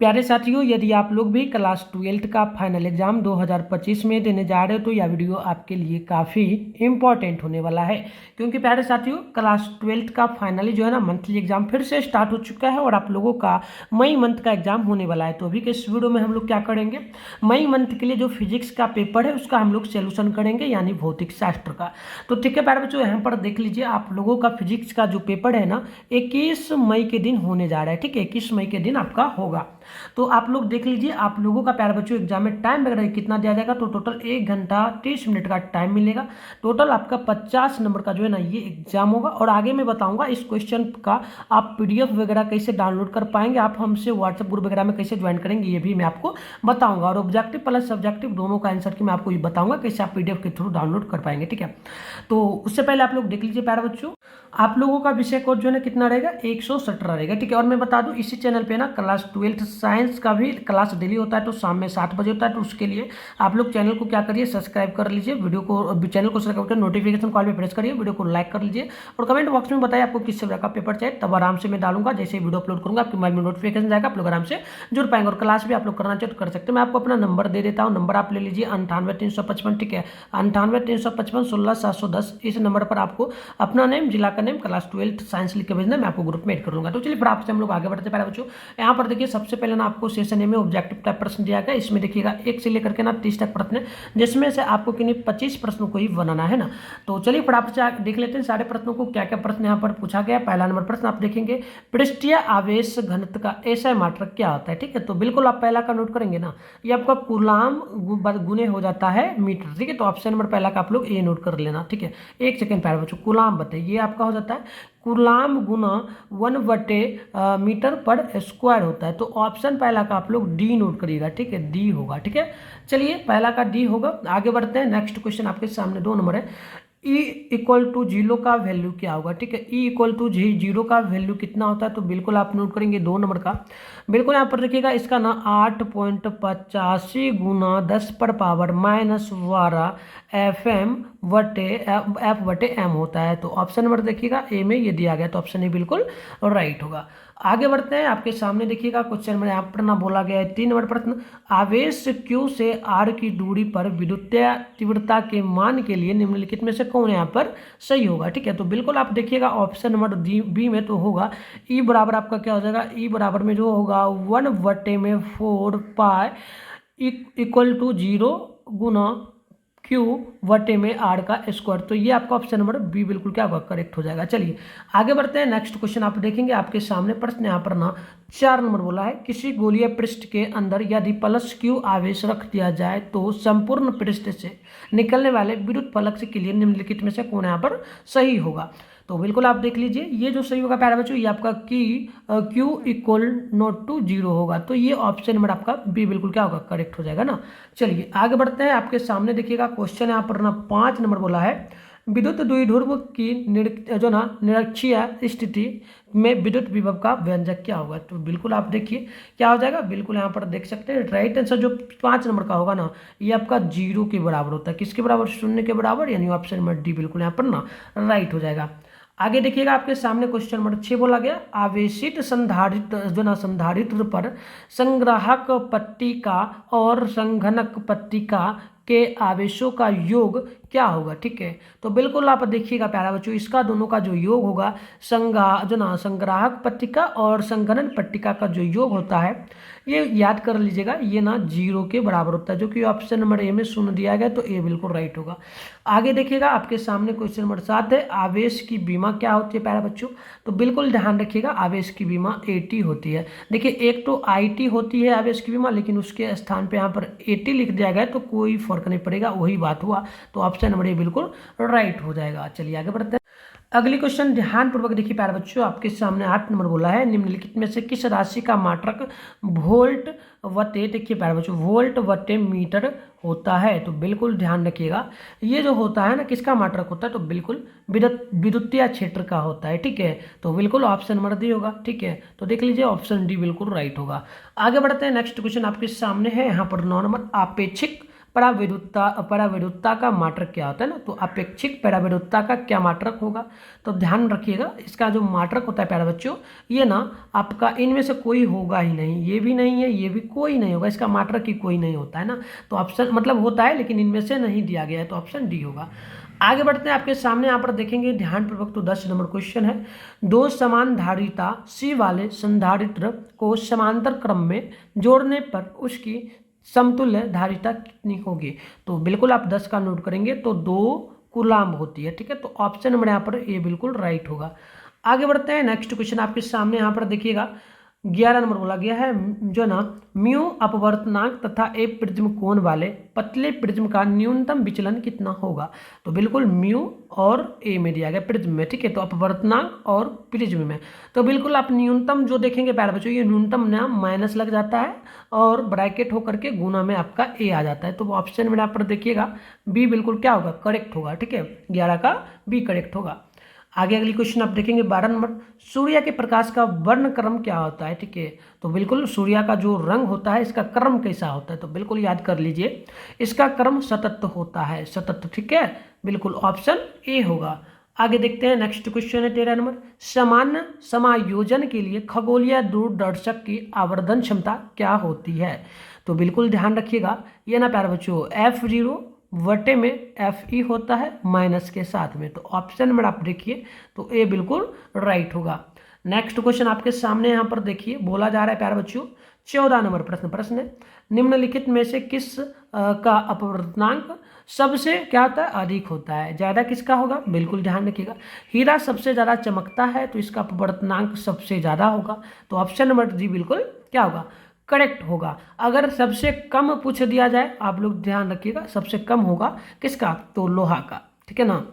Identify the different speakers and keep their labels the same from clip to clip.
Speaker 1: प्यारे साथियों, यदि आप लोग भी क्लास 12th का फाइनल एग्जाम 2025 में देने जा रहे हो तो यह वीडियो आपके लिए काफ़ी इम्पॉर्टेंट होने वाला है। क्योंकि प्यारे साथियों, क्लास 12th का फाइनली जो है ना मंथली एग्जाम फिर से स्टार्ट हो चुका है और आप लोगों का मई मंथ का एग्जाम होने वाला है। तो अभी के इस वीडियो में हम लोग क्या करेंगे, मई मंथ के लिए जो फिजिक्स का पेपर है उसका हम लोग सोल्यूशन करेंगे, यानी भौतिक शास्त्र का। तो ठीक है प्यारे बच्चों, यहाँ पर देख लीजिए आप लोगों का फिजिक्स का जो पेपर है ना 21 मई के दिन होने जा रहा है। ठीक है, 21 मई के दिन आपका होगा। तो आप लोग देख लीजिए, आप लोगों का प्यारे बच्चों एग्जाम में टाइम वगैरह कितना दिया जाएगा, तो टोटल 1 घंटा 30 मिनट का टाइम मिलेगा। टोटल आपका 50 नंबर का जो है ना ये एग्जाम होगा। और आगे मैं बताऊंगा इस क्वेश्चन का आप पीडीएफ वगैरह कैसे डाउनलोड कर पाएंगे, आप हमसे व्हाट्सएप ग्रुप वगैरह में कैसे ज्वाइन करेंगे ये भी मैं आपको बताऊंगा। और ऑब्जेक्टिव प्लस सब्जेक्टिव दोनों का आंसर की मैं आपको ये बताऊंगा कैसे आप पीडीएफ के थ्रू डाउनलोड कर पाएंगे। ठीक है, तो उससे पहले आप लोग देख लीजिए प्यारे बच्चों, आप लोगों का विषय कोड जो है ना कितना रहेगा, 117 रहेगा। ठीक है, और मैं बता दूं इसी चैनल पे ना क्लास 12th साइंस का भी क्लास डेली होता है, तो शाम में 7 बजे होता है। तो उसके लिए आप लोग चैनल को क्या करिए, सब्सक्राइब कर लीजिए, वीडियो को चैनल को सब्सक्राइब करके नोटिफिकेशन कॉल पे प्रेस करिए, वीडियो को लाइक कर लीजिए और कमेंट बॉक्स में बताइए आपको किस तरह का पेपर चाहिए, तब आराम से मैं डालूंगा। जैसे वीडियो अपलोड करूंगा आपके मोबाइल में नोटिफिकेशन जाएगा, आप लोग आराम से जुड़ पाएंगे। और क्लास भी आप लोग करना चाहे तो कर सकते हैं। मैं आपको अपना नंबर दे देता हूँ, नंबर आप ले लीजिए 98 355। ठीक है, 98 355 16 710। इस नंबर पर आपको अपना नेम, जिला का नेम, क्लास 12th साइंस लिख के भेजना, मैं आपको ग्रुप में ऐड कर लूंगा। तो चलिए फिर आपसे हम लोग आगे बढ़ते हैं बच्चों। यहाँ पर देखिए सबसे पहले ना आपको सेशन ए में ऑब्जेक्टिव टाइप प्रश्न दिया गया। इसमें देखिएगा 1 से लेकर के ना 30 तक प्रश्न है, जिसमें से आपको किन्हीं 25 प्रश्नों को ही बनाना है ना। तो चलिए फटाफट से देख लेते हैं सारे प्रश्नों को, क्या क्या प्रश्न यहाँ पर पूछा गया। पहला नंबर प्रश्न आप देखेंगे, पृष्ठीय आवेश घनत्व का ऐसा मात्रक क्या होता है। ठीक है, तो बिल्कुल आप पहला का नोट करेंगे ना, ये आपका कूलाम गुने हो जाता है मीटर। ठीक है, तो ऑप्शन नंबर पहला का आप लोग ए नोट कर लेना। ठीक है, 1 सेकेंड प्यारे बच्चों, कूलाम बताइए, ये आपका हो जाता है कूलाम गुना 1 मीटर पर स्क्वायर होता है। तो ऑप्शन पहला का आप लोग डी नोट करिएगा। ठीक है, डी होगा। ठीक है, चलिए पहला का डी होगा। आगे बढ़ते हैं, नेक्स्ट क्वेश्चन आपके सामने 2 नंबर है, ई इक्वल टू जीरो का वैल्यू क्या होगा। ठीक है, ई इक्वल टू जीरो का वैल्यू कितना होता है, तो बिल्कुल आप नोट करेंगे 2 नंबर का। बिल्कुल यहाँ पर देखिएगा, इसका ना 8.85 गुना 10 पर पावर -12 एफ बटे एम होता है। तो ऑप्शन नंबर देखिएगा ए में ये दिया गया, तो ऑप्शन ए बिल्कुल राइट होगा। आगे बढ़ते हैं, आपके सामने देखिएगा क्वेश्चन में यहाँ पर ना बोला गया है 3 नंबर प्रश्न, आवेश Q से R की दूरी पर विद्युतीय तीव्रता के मान के लिए निम्नलिखित में से कौन यहाँ पर सही होगा। ठीक है, तो बिल्कुल आप देखिएगा ऑप्शन नंबर बी में तो होगा E बराबर आपका क्या हो जाएगा, E बराबर में जो होगा 1/4 पाई इक्वल टू 0 गुना Q बटे में R का स्क्वायर। तो ये आपका ऑप्शन नंबर बी बिल्कुल क्या होगा, करेक्ट हो जाएगा। चलिए आगे बढ़ते हैं, नेक्स्ट क्वेश्चन आप देखेंगे आपके सामने प्रश्न यहाँ पर ना 4 नंबर बोला है, किसी गोलीय पृष्ठ के अंदर यदि +Q आवेश रख दिया जाए तो संपूर्ण पृष्ठ से निकलने वाले विद्युत फलक के लिए निम्नलिखित में से कौन यहाँ पर सही होगा। तो बिल्कुल आप देख लीजिए, ये जो सही होगा प्यारे बच्चों, ये आपका Q इक्वल नॉट टू 0 होगा। तो ये ऑप्शन नंबर आपका बी बिल्कुल क्या होगा, करेक्ट हो जाएगा ना। चलिए आगे बढ़ते हैं, आपके सामने देखिएगा क्वेश्चन यहाँ पर ना 5 नंबर बोला है, विद्युत द्विध्रुव की जो ना निरक्षीय स्थिति में विद्युत विभव का व्यंजक क्या होगा। तो बिल्कुल आप देखिए क्या हो जाएगा, बिल्कुल यहाँ पर देख सकते हैं राइट आंसर जो 5 नंबर का होगा ना, ये आपका 0 के बराबर होता है। किसके बराबर, 0 के बराबर, यानी ऑप्शन नंबर डी बिल्कुल यहाँ पर ना राइट हो जाएगा। आगे देखिएगा आपके सामने क्वेश्चन नंबर 6 बोला गया, आवेशित संधारित जो ना संधारित्र पर संग्राहक पट्टिका और संघनक पट्टिका के आवेशों का योग क्या होगा। ठीक है, तो बिल्कुल आप देखिएगा प्यारा बच्चों, इसका दोनों का जो योग होगा, संग्राहक पट्टिका और संघनन पट्टिका का जो योग होता है, ये याद कर लीजिएगा, ये ना 0 के बराबर होता है, जो कि ऑप्शन नंबर ए में 0 दिया गया, तो ए बिल्कुल राइट होगा। आगे देखिएगा आपके सामने क्वेश्चन नंबर 7 है, आवेश की बीमा क्या होती है प्यारा बच्चों। तो बिल्कुल ध्यान रखिएगा, आवेश की बीमा AT होती है। देखिए एक तो IT होती है आवेश की बीमा, लेकिन उसके स्थान पे यहाँ पर AT लिख दिया गया है, तो कोई फर्क नहीं पड़ेगा, वही बात हुआ। तो ऑप्शन नंबर ए बिल्कुल राइट हो जाएगा। चलिए आगे बढ़ते हैं, अगली क्वेश्चन ध्यानपूर्वक देखिए प्यारे बच्चों, आपके सामने 8 नंबर बोला है, निम्नलिखित में से किस राशि का मात्रक वोल्ट वटे, देखिए प्यारे बच्चों, वोल्ट वटे मीटर होता है। तो बिल्कुल ध्यान रखिएगा, ये जो होता है ना किसका मात्रक होता है, तो बिल्कुल विद्युतीय क्षेत्र का होता है। ठीक है, तो बिल्कुल ऑप्शन नंबर डी होगा। ठीक है, तो देख लीजिए ऑप्शन डी बिल्कुल राइट होगा। आगे बढ़ते हैं, नेक्स्ट क्वेश्चन आपके सामने है यहाँ पर 9 नंबर, आपेक्षिक परावैद्युतता का मात्रक क्या होता है ना, तो अपेक्षिक परावैद्युतता का क्या मात्रक होगा। तो ध्यान रखिएगा, इसका जो मात्रक होता है प्यारे बच्चों, ये ना आपका इनमें से कोई होगा ही नहीं, ये भी नहीं है, ये भी कोई नहीं होगा, इसका मात्रक ही कोई नहीं होता है ना। तो ऑप्शन मतलब होता है लेकिन इनमें से नहीं दिया गया है, तो ऑप्शन डी होगा। आगे बढ़ते हैं, आपके सामने यहाँ पर देखेंगे ध्यानपूर्वक, तो 10 नंबर क्वेश्चन है। दो समान धारिता सी वाले संधारित्र को समांतर क्रम में जोड़ने पर उसकी समतुल्य धारिता कितनी होगी। तो बिल्कुल आप 10 का नोट करेंगे तो 2 कूलाम्ब होती है, ठीक है। तो ऑप्शन नंबर यहाँ पर ए बिल्कुल राइट होगा। आगे बढ़ते हैं, नेक्स्ट क्वेश्चन आपके सामने यहाँ पर देखिएगा 11 नंबर बोला गया है, जो ना म्यू अपवर्तनांक तथा ए प्रिज्म कोण वाले पतले प्रिज्म का न्यूनतम विचलन कितना होगा। तो बिल्कुल म्यू और ए में दिया गया प्रिज्म में, ठीक है। तो अपवर्तनांक और प्रिज्म में, तो बिल्कुल आप न्यूनतम जो देखेंगे प्यारे बच्चों, ये न्यूनतम ना माइनस लग जाता है और ब्रैकेट होकर के गुना में आपका ए आ जाता है। तो ऑप्शन में यहाँ पर देखिएगा बी बिल्कुल क्या होगा, करेक्ट होगा, ठीक है। 11 का बी करेक्ट होगा। आगे अगली क्वेश्चन आप देखेंगे 12 नंबर, सूर्य के प्रकाश का वर्ण क्रम क्या होता है, ठीक है। तो बिल्कुल सूर्य का जो रंग होता है इसका क्रम कैसा होता है, तो बिल्कुल याद कर लीजिए, इसका क्रम सतत होता है, सतत, ठीक है। बिल्कुल ऑप्शन ए होगा। आगे देखते हैं, नेक्स्ट क्वेश्चन है 13 नंबर, सामान्य समायोजन के लिए खगोलीय दूरदर्शक की आवर्धन क्षमता क्या होती है। तो बिल्कुल ध्यान रखिएगा, ये ना प्यारे बच्चों F0 वटे में Fe होता है माइनस के साथ में। तो ऑप्शन नंबर आप देखिए तो ए बिल्कुल राइट होगा। नेक्स्ट क्वेश्चन आपके सामने यहाँ पर देखिए, बोला जा रहा है प्यारे बच्चों 14 नंबर प्रश्न है, निम्नलिखित में से किस का अपवर्तनांक सबसे क्या होता है, अधिक होता है। ज़्यादा किसका होगा, बिल्कुल ध्यान रखिएगा, हीरा सबसे ज़्यादा चमकता है तो इसका अपवर्तनांक सबसे ज़्यादा होगा। तो ऑप्शन नंबर डी बिल्कुल क्या होगा, करेक्ट होगा। अगर सबसे कम पूछ दिया जाए, आप लोग ध्यान रखिएगा, सबसे कम होगा किसका, तो लोहा का, ठीक है ना।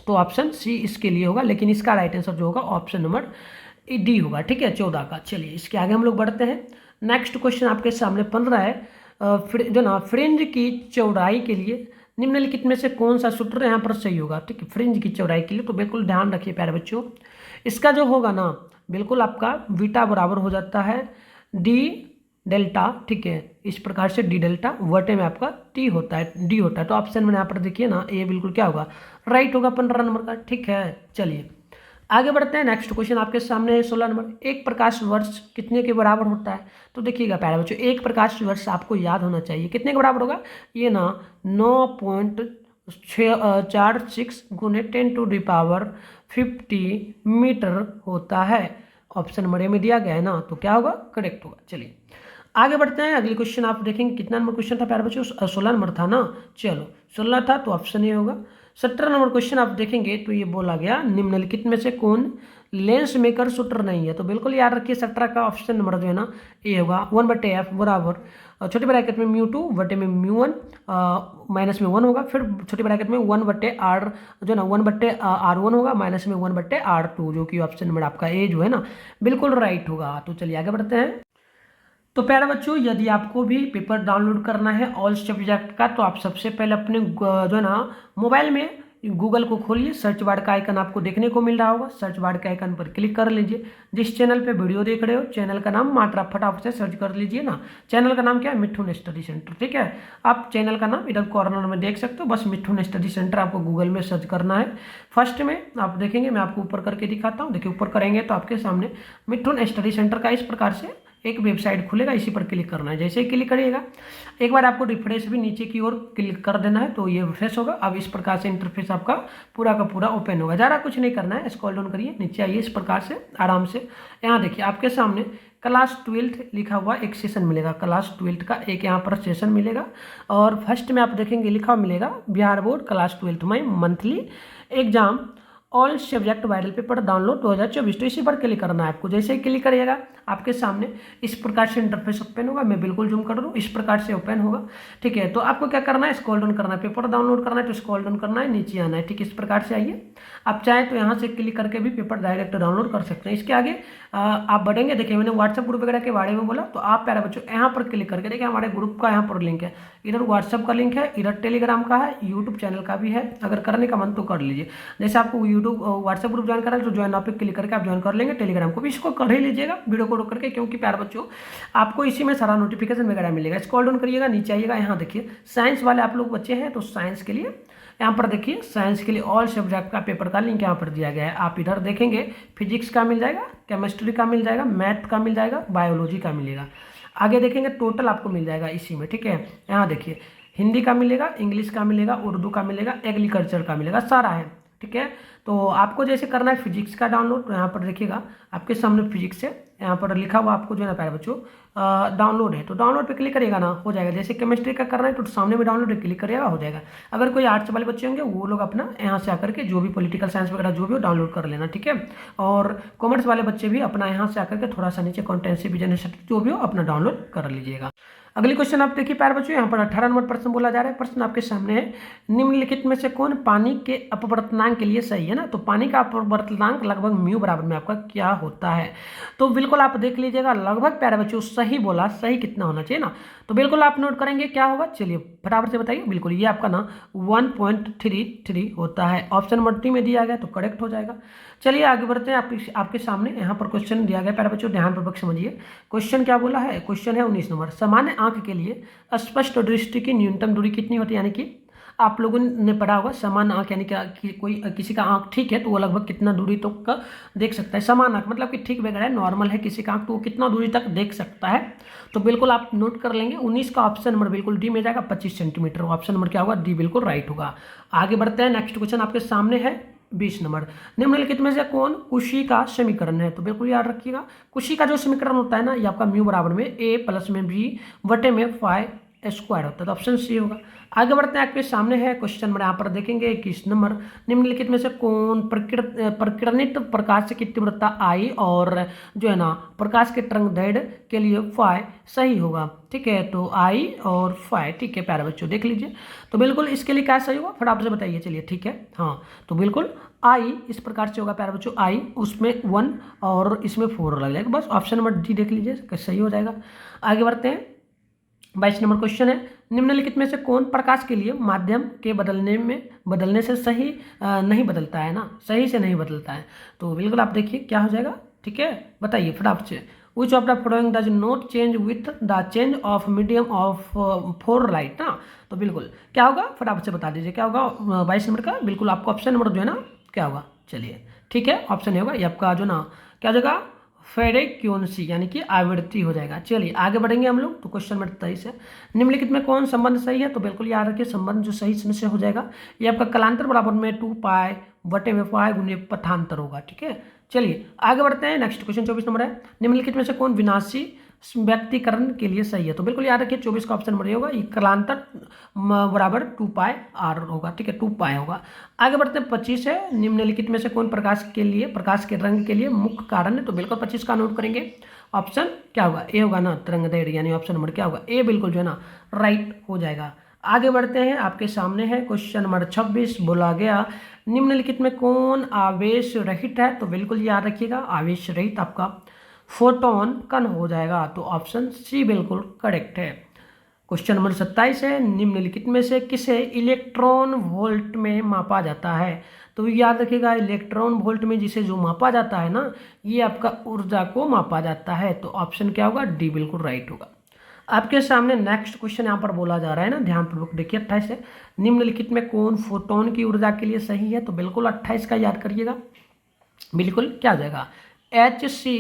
Speaker 1: तो ऑप्शन सी इसके लिए होगा, लेकिन इसका राइट आंसर जो होगा ऑप्शन नंबर डी होगा, ठीक है, 14 का। चलिए इसके आगे हम लोग बढ़ते हैं। नेक्स्ट क्वेश्चन आपके सामने 15 है, जो ना फ्रिंज की चौड़ाई के लिए निम्नलिखित में से कौन सा सूत्र यहाँ पर सही होगा, ठीक है, फ्रिंज की चौड़ाई के लिए। तो बिल्कुल ध्यान रखिए प्यारे बच्चों, इसका जो होगा ना बिल्कुल आपका बीटा बराबर हो जाता है डी डेल्टा, ठीक है, इस प्रकार से डी डेल्टा वटे में आपका टी होता है, डी होता है। तो ऑप्शन में यहाँ पर देखिए ना, ये बिल्कुल क्या होगा, राइट होगा 15 नंबर का, ठीक है। चलिए आगे बढ़ते हैं, नेक्स्ट क्वेश्चन आपके सामने है 16 नंबर, एक प्रकाश वर्ष कितने के बराबर होता है। तो देखिएगा प्यारे बच्चों, एक प्रकाश वर्ष आपको याद होना चाहिए कितने के बराबर होगा, ये ना 9.46 गुने 10⁻50 मीटर होता है। ऑप्शन नंबर ए में दिया गया है ना, तो क्या होगा, करेक्ट होगा। चलिए आगे बढ़ते हैं, अगली क्वेश्चन आप देखेंगे, कितना नंबर क्वेश्चन था प्यारे बच्चों, 16 नंबर था ना, चलो 16 था तो ऑप्शन ए होगा। 17 नंबर क्वेश्चन आप देखेंगे तो ये बोला गया निम्नलिखित में से कौन लेंस मेकर सूत्र नहीं है। तो बिल्कुल याद रखिए 17 का ऑप्शन नंबर जो है ना ए होगा, 1/f बराबर छोटे ब्रैकेट में म्यू 2 वटे में म्यू 1 माइनस में 1 होगा, फिर छोटे ब्रैकेट में 1/r जो ना 1/r1 होगा माइनस में 1/r2, जो कि ऑप्शन नंबर आपका ए जो है ना बिल्कुल राइट होगा। तो चलिए आगे बढ़ते हैं। तो प्यारे बच्चों, यदि आपको भी पेपर डाउनलोड करना है ऑल सब्जेक्ट का, तो आप सबसे पहले अपने जो है ना मोबाइल में गूगल को खोलिए, सर्च बार का आइकन आपको देखने को मिल रहा होगा, सर्च बार के आइकन पर क्लिक कर लीजिए। जिस चैनल पे वीडियो देख रहे हो चैनल का नाम मात्रा फटाफट से सर्च कर लीजिए ना, चैनल का नाम क्या है, मिठुन स्टडी सेंटर, ठीक है। आप चैनल का नाम इधर कॉर्नर में देख सकते हो, बस मिठुन स्टडी सेंटर आपको गूगल में सर्च करना है। फर्स्ट में आप देखेंगे, मैं आपको ऊपर करके दिखाता हूँ, देखिए ऊपर करेंगे तो आपके सामने मिठुन स्टडी सेंटर का इस प्रकार से एक वेबसाइट खुलेगा, इसी पर क्लिक करना है। जैसे ही क्लिक करिएगा एक बार आपको रिफ्रेश भी नीचे की ओर क्लिक कर देना है, तो ये रिफ्रेश होगा। अब इस प्रकार से इंटरफेस आपका पूरा का पूरा ओपन होगा। ज़्यादा कुछ नहीं करना है, स्क्रॉल डाउन करिए, नीचे आइए, इस प्रकार से आराम से यहाँ देखिए आपके सामने क्लास 12 लिखा हुआ एक सेशन मिलेगा, क्लास 12 का एक यहाँ पर सेशन मिलेगा। और फर्स्ट में आप देखेंगे लिखा हुआ मिलेगा बिहार बोर्ड क्लास 12 में monthly exam all subject viral paper download 2024। तो इसी पर क्लिक करना है आपको। जैसे ही क्लिक करिएगा आपके सामने इस प्रकार से इंटरफेस ओपन होगा। मैं बिल्कुल जूम कर दूँ, इस प्रकार से ओपन होगा, ठीक है। तो आपको क्या करना है, स्क्रॉल डाउन करना है, पेपर डाउनलोड करना है तो स्क्रॉल डाउन करना है, नीचे आना है, ठीक इस प्रकार से आइए। आप चाहें तो यहाँ से क्लिक करके भी पेपर डायरेक्ट डाउनलोड कर सकते हैं। इसके आगे आप बढ़ेंगे, देखिए मैंने व्हाट्सएप ग्रुप वगैरह के बारे में बोला, तो आप प्यारे बच्चों यहाँ पर क्लिक करके देखिए हमारे ग्रुप का यहाँ पर लिंक है, इधर व्हाट्सएप का लिंक है, इधर टेलीग्राम का है, यूट्यूब चैनल का भी है। अगर करने का मन तो कर लीजिए। जैसे आपको YouTube video WhatsApp group join करा है तो ज्वाइन नाउ पे क्लिक करके आप ज्वाइन कर लेंगे। टेलीग्राम को भी इसको कर ही लीजिएगा वीडियो को रोक करके, क्योंकि प्यारे बच्चों आपको इसी में सारा नोटिफिकेशन वगैरह मिलेगा। स्क्रॉल डाउन करिएगा, नीचे आइएगा, यहाँ देखिए साइंस वाले आप लोग बच्चे हैं तो साइंस के लिए यहाँ पर देखिए साइंस के लिए ऑल सब्जेक्ट का पेपर का लिंक यहाँ पर दिया गया है। आप इधर देखेंगे फिजिक्स का मिल जाएगा, केमिस्ट्री का मिल जाएगा, मैथ का मिल जाएगा, बायोलॉजी का मिलेगा। आगे देखेंगे टोटल आपको मिल जाएगा इसी में, ठीक है। यहाँ देखिए हिंदी का मिलेगा, इंग्लिश का मिलेगा, उर्दू का मिलेगा, एग्रीकल्चर का मिलेगा, सारा है, ठीक है। तो आपको जैसे करना है फिजिक्स का डाउनलोड, यहाँ पर देखिएगा आपके सामने फिजिक्स है, यहाँ पर लिखा हुआ आपको जो है ना प्यारे बच्चों डाउनलोड है, तो डाउनलोड पे क्लिक करिएगा ना, हो जाएगा। जैसे केमिस्ट्री का करना है तो सामने में डाउनलोड पे क्लिक करिएगा, हो जाएगा। अगर कोई आर्ट्स वाले बच्चे होंगे वो लोग अपना यहाँ से आकर के जो भी पॉलिटिकल साइंस वगैरह जो भी हो डाउनलोड कर लेना, ठीक है। और कॉमर्स वाले बच्चे भी अपना यहाँ से आकर के थोड़ा सा नीचे अकाउंटेंसी बिजनेस जो भी हो अपना डाउनलोड कर लीजिएगा। अगली क्वेश्चन आप देखिए प्यारे बच्चों, यहाँ पर 18 नंबर प्रश्न बोला जा रहा है। प्रश्न आपके सामने है, निम्नलिखित में से कौन पानी के अपवर्तनांक के लिए सही है ना। तो पानी का अपवर्तनांक लगभग म्यू बराबर में आपका क्या होता है, तो बिल्कुल आप देख लीजिएगा लगभग प्यारे बच्चों सही बोला। सही कितना होना चाहिए ना, तो बिल्कुल आप नोट करेंगे क्या होगा, चलिए फटाफट से बताइए। बिल्कुल ये आपका ना 1.33 होता है। ऑप्शन नंबर डी में दिया गया तो करेक्ट हो जाएगा। चलिए आगे बढ़ते हैं। आपके सामने यहाँ पर क्वेश्चन दिया गया प्यारे बच्चों, ध्यानपूर्वक समझिए। क्वेश्चन क्या बोला है, क्वेश्चन है 19 नंबर। सामान्य आंख के लिए स्पष्ट दृष्टि की न्यूनतम दूरी कितनी होती है, यानी कि आप लोगों ने पढ़ा होगा समान आंख, यानी कि कोई किसी का आंख ठीक है तो वो लगभग कितना दूरी तक का देख सकता है। समान आंख मतलब कि ठीक वगैरह है, नॉर्मल है किसी का आंख तो वो कितना दूरी तक देख सकता है, तो बिल्कुल आप नोट कर लेंगे। 19 का ऑप्शन नंबर बिल्कुल डी में जाएगा, 25 सेंटीमीटर। ऑप्शन नंबर क्या होगा, डी बिल्कुल राइट होगा। आगे बढ़ते हैं, नेक्स्ट क्वेश्चन आपके सामने है 20 नंबर। निम्नलिखित में से कौन कुशी का समीकरण है, तो बिल्कुल याद रखिएगा कुशी का जो समीकरण होता है ना, ये आपका म्यू बराबर में ए प्लस में बी बटे में फाइव स्क्वायर होता है, तो ऑप्शन सी होगा। आगे बढ़ते हैं, आपके सामने है क्वेश्चन नंबर, यहाँ पर देखेंगे 21 नंबर। निम्नलिखित में से कौन प्रकीर्णित प्रकाश की तीव्रता आई और जो है ना प्रकाश के तरंग दैर्घ्य के लिए फाइव सही होगा, ठीक है। तो आई और फाइव, ठीक है प्यारे बच्चों देख लीजिए। तो बिल्कुल इसके लिए क्या सही होगा फटाफट से बताइए, चलिए ठीक है। हाँ तो बिल्कुल आई इस प्रकार से होगा प्यारे बच्चों, आई उसमें 1 और इसमें 4 लग जाएगा, बस ऑप्शन नंबर डी देख लीजिए सही हो जाएगा। आगे बढ़ते हैं, 22 नंबर क्वेश्चन है। निम्नलिखित में से कौन प्रकाश के लिए माध्यम के बदलने से सही नहीं बदलता है ना, सही से नहीं बदलता है, तो बिल्कुल आप देखिए क्या हो जाएगा, ठीक है बताइए फटाफट से। Which of the following does not change with the change of medium of for light ना, तो बिल्कुल क्या होगा फटाफट से बता दीजिए क्या होगा 22 नंबर का। बिल्कुल आपको ऑप्शन नंबर जो है ना क्या होगा, चलिए ठीक है ऑप्शन होगा ये आपका जो ना क्या हो जाएगा फ्रीक्वेंसी, यानी कि आवृत्ति हो जाएगा। चलिए आगे बढ़ेंगे हम लोग, तो क्वेश्चन नंबर 23 है। निम्नलिखित में कौन संबंध सही है, तो बिल्कुल याद रखिए संबंध जो सही से हो जाएगा ये आपका कलांतर बराबर में 2π बटे में 5 गुने पथांतर होगा, ठीक है। चलिए आगे बढ़ते हैं, नेक्स्ट क्वेश्चन 24 नंबर है। निम्नलिखित में से कौन विनाशी व्यक्तिकरण के लिए सही है, तो बिल्कुल याद रखिए 24 का ऑप्शन नंबर होगा, ये कलांतर बराबर 2πr होगा, ठीक है 2π होगा। आगे बढ़ते हैं 25 है। निम्नलिखित में से कौन प्रकाश के रंग के लिए मुख्य कारण है, तो बिल्कुल 25 का नोट करेंगे। ऑप्शन क्या होगा, ए होगा ना तरंग दैर्घ्य, यानी ऑप्शन नंबर क्या होगा ए बिल्कुल जो है ना राइट हो जाएगा। आगे बढ़ते हैं, आपके सामने है क्वेश्चन नंबर 26। बोला गया निम्नलिखित में कौन आवेश रहित है, तो बिल्कुल याद रखिएगा आवेश रहित आपका फोटोन कण हो जाएगा, तो ऑप्शन सी बिल्कुल करेक्ट है। क्वेश्चन नंबर 27 है। निम्नलिखित में से किसे इलेक्ट्रॉन वोल्ट में मापा जाता है, तो याद रखिएगा इलेक्ट्रॉन वोल्ट में जिसे जो मापा जाता है ना ये आपका ऊर्जा को मापा जाता है, तो ऑप्शन क्या होगा डी बिल्कुल राइट होगा। आपके सामने नेक्स्ट क्वेश्चन यहाँ पर बोला जा रहा है ना, ध्यानपूर्वक देखिए 28 है। निम्नलिखित में कौन फोटोन की ऊर्जा के लिए सही है, तो बिल्कुल 28 का याद करिएगा, बिल्कुल क्या हो जाएगा HC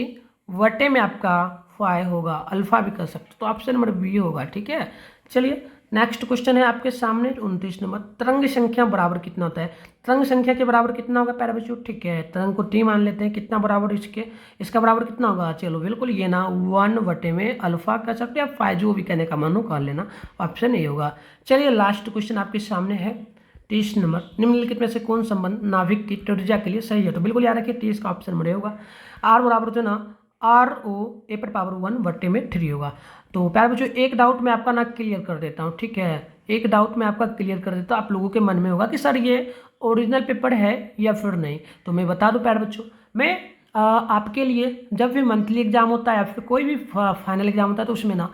Speaker 1: वटे में आपका 5 होगा, अल्फा भी कर सकते, तो ऑप्शन नंबर बी होगा, ठीक है। चलिए नेक्स्ट क्वेश्चन है आपके सामने 29 नंबर। तरंग संख्या बराबर कितना होता है, तरंग संख्या के बराबर कितना होगा प्यारे बच्चों, ठीक है तरंग को टी मान लेते हैं, कितना बराबर इसका बराबर कितना होगा, चलो बिल्कुल ये ना 1 बटे में अल्फा कर सकते हैं, 5 जो भी कहने का मानो कर लेना, ऑप्शन ए होगा। चलिए लास्ट क्वेश्चन आपके सामने है 30 नंबर। निम्नलिखित में से कौन संबंध नाभिक की त्रिज्या के लिए सही है, तो बिल्कुल याद रखिए 30 का ऑप्शन नंबर होगा आर बराबर जो ना RO(a⁻1 बटे में 3 होगा। तो प्यारे बच्चों एक डाउट मैं आपका ना क्लियर कर देता हूँ, ठीक है एक डाउट मैं आपका क्लियर कर देता हूँ, आप लोगों के मन में होगा कि सर ये ओरिजिनल पेपर है या फिर नहीं, तो मैं बता दूँ प्यारे बच्चों, मैं आपके लिए जब भी मंथली एग्जाम होता है या फिर कोई भी फाइनल एग्जाम होता है तो उसमें ना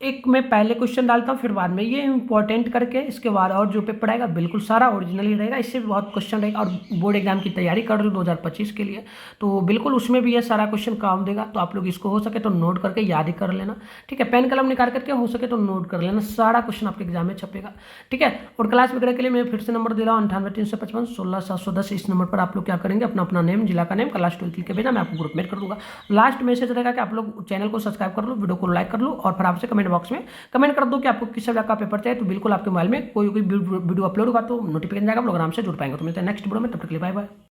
Speaker 1: एक मैं पहले क्वेश्चन डालता हूँ फिर बाद में, ये इंपॉर्टेंट करके इसके बाद और जो पेपर आएगा बिल्कुल सारा ओरिजिनल ही रहेगा, इससे भी बहुत क्वेश्चन रहेगा। और बोर्ड एग्जाम की तैयारी कर रहे हो 2025 के लिए, तो बिल्कुल उसमें भी ये सारा क्वेश्चन काम देगा। तो आप लोग इसको हो सके तो नोट करके याद ही कर लेना, ठीक है। पेन कलम निकाल करके हो सके तो नोट कर लेना, सारा क्वेश्चन आपके एग्जाम में छपेगा, ठीक है। और क्लास वगैरह के लिए मैं फिर से नंबर दे रहा हूँ 98 355 16 710। इस नंबर पर आप लोग क्या करेंगे, अपना अपना नेम, जिला का नेम, क्लास 12 लिख के भेजना, मैं आपको ग्रुप में कर दूंगा। लास्ट मैसेज रहेगा कि आप लोग चैनल को सब्सक्राइब कर लो, वीडियो को लाइक कर लो, और फिर आपसे कमेंट बॉक्स में कमेंट कर दो कि आपको किस सब्जेक्ट का पेपर चाहिए। तो बिल्कुल आपके मोबाइल में कोई वीडियो अपलोड होगा तो नोटिफिकेशन जाएगा, आप लोग आराम से जुड़ पाएंगे। तो मिलते हैं नेक्स्ट वीडियो में, तब तक के लिए बाय बाय।